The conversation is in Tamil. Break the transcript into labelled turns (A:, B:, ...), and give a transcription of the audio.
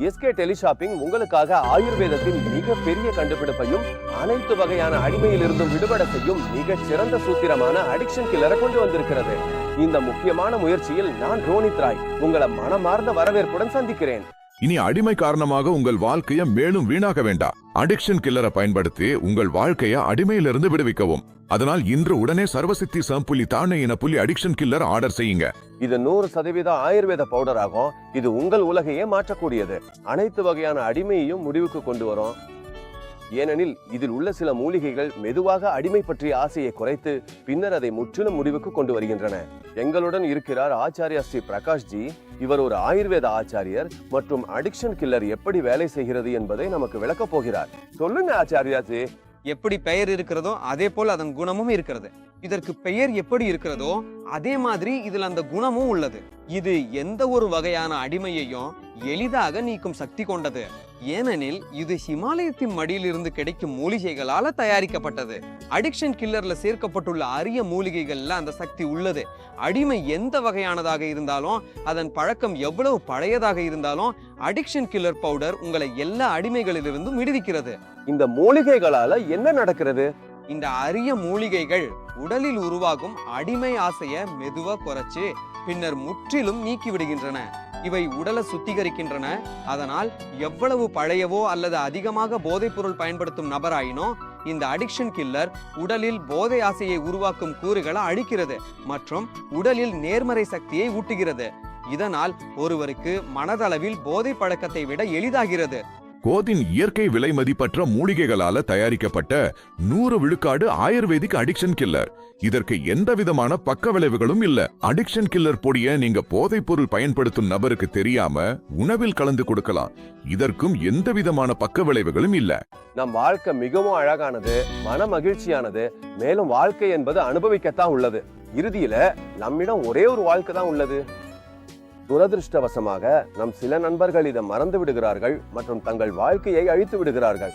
A: எஸ்கே டெலிஷாப்பிங் உங்களுக்காக ஆயுர்வேதத்தின் மிக பெரிய கண்டுபிடிப்பையும் அனைத்து வகையான அடிமையிலிருந்தும் விடுபட செய்யும் மிகச் சிறந்த சூத்திரமான அடிக்ஷன் கில்லரை கொண்டு வந்திருக்கிறது. இந்த முக்கியமான முயற்சியில் நான் ரோனித் ராய் உங்களை மனமார்ந்த வரவேற்புடன் சந்திக்கிறேன்.
B: இனி அடிமை காரணமாக உங்கள் வாழ்க்கையை மேலும் வீணாக வேண்டாம். அடிக்ஷன் கில்லரை பயன்படுத்தி உங்கள் வாழ்க்கையை அடிமையிலிருந்து விடுவிக்கவும். அதனால் இன்று உடனே சர்வசித்தி சம்புலி தானே என புள்ளி அடிக்ஷன் கில்லர் ஆர்டர் செய்யுங்க.
A: இது 100% ஆயுர்வேத பவுடர் ஆகும். இது உங்கள் உலகையே மாற்றக்கூடியது. அனைத்து வகையான அடிமையையும் முடிவுக்கு கொண்டு வரும். ஏனெனில் இதில் உள்ள சில மூலிகைகள் மெதுவாக அடிமை பற்றிய ஆசையை குறைத்து பின்னர் அதை முற்றிலும் முடிவுக்கு கொண்டு வருகின்றன. எங்களுடன் இருக்கிறார் ஆச்சாரியா ஸ்ரீ பிரகாஷ் ஜி. இவர் ஒரு ஆயுர்வேத ஆச்சாரியர் மற்றும் அடிக்ஷன் கில்லர் எப்படி வேலை செய்கிறது என்பதை நமக்கு விளக்க போகிறார். சொல்லுங்க ஆச்சாரியா ஜி.
C: எப்படி பெயர் இருக்கிறதோ அதே போல் அதன் குணமும் இருக்கிறது. இதற்கு பெயர் எப்படி இருக்கிறதோ அதே மாதிரி இதில் அந்த குணமும் உள்ளது. இது எந்த ஒரு வகையான அடிமையையும் எளிதாக நீக்கும் சக்தி கொண்டது. ஏனெனில் இது ஹிமாலயத்தின் மடியிலிருந்து கிடைக்கும் மூலிகைகளால தயாரிக்கப்பட்டது. அடிக்ஷன் கில்லர்ல சேர்க்கப்பட்டுள்ள அரிய மூலிகைகள்ல அந்த சக்தி உள்ளது. அடிமை எந்த வகையானதாக இருந்தாலும், அதன் பழக்கம் எவ்வளவு பழையதாக இருந்தாலும், அடிக்ஷன் கில்லர் பவுடர் உங்களை எல்லா அடிமைகளிலிருந்தும் விடுவிக்கிறது.
A: இந்த மூலிகைகளால என்ன நடக்கிறது?
C: இந்த அரிய மூலிகைகள் உடலில் உருவாகும் அடிமை ஆசைய மெதுவா குறைச்சு பின்னர் முற்றிலும் நீக்கி விடுகின்றன. இவை உடலை சுத்திகரிக்கின்றன. அதனால் எவ்வளவு பழையவோ அல்லது அதிகமாக போதைப் பொருள் பயன்படுத்தும் நபராயினோ இந்த அடிக்ஷன் கில்லர் உடலில் போதை ஆசையை உருவாக்கும் கூறுகளை அழிக்கிறது மற்றும் உடலில் நேர்மறை சக்தியை ஊட்டுகிறது. இதனால் ஒருவருக்கு மனதளவில் போதை பழக்கத்தை விட எளிதாகிறது.
B: கோதின் இயற்கை விலை மதிப்பற்ற மூலிகைகளால தயாரிக்கப்பட்ட 100 விழுக்காடு ஆயுர்வேதிக் அடிக்ஷன் கில்லர். இதற்கு எந்த விதமான பக்க விளைவுகளும் இல்ல. அடிக்ஷன் கில்லர் பொடியை நீங்க போதைப் பொருள் பயன்படுத்தும் நபருக்கு தெரியாம உணவில் கலந்து கொடுக்கலாம். இதற்கும் எந்த விதமான பக்க விளைவுகளும் இல்ல.
A: நம் வாழ்க்கை மிகவும் அழகானது, மன மகிழ்ச்சியானது. மேலும் வாழ்க்கை என்பது அனுபவிக்கத்தான் உள்ளது. இறுதியில நம்மிடம் ஒரே ஒரு வாழ்க்கை தான் உள்ளது. துரதிருஷ்டவசமாக நம் சில நண்பர்கள் இதை மறந்து விடுகிறார்கள் மற்றும் தங்கள் வாழ்க்கையை அழித்து விடுகிறார்கள்.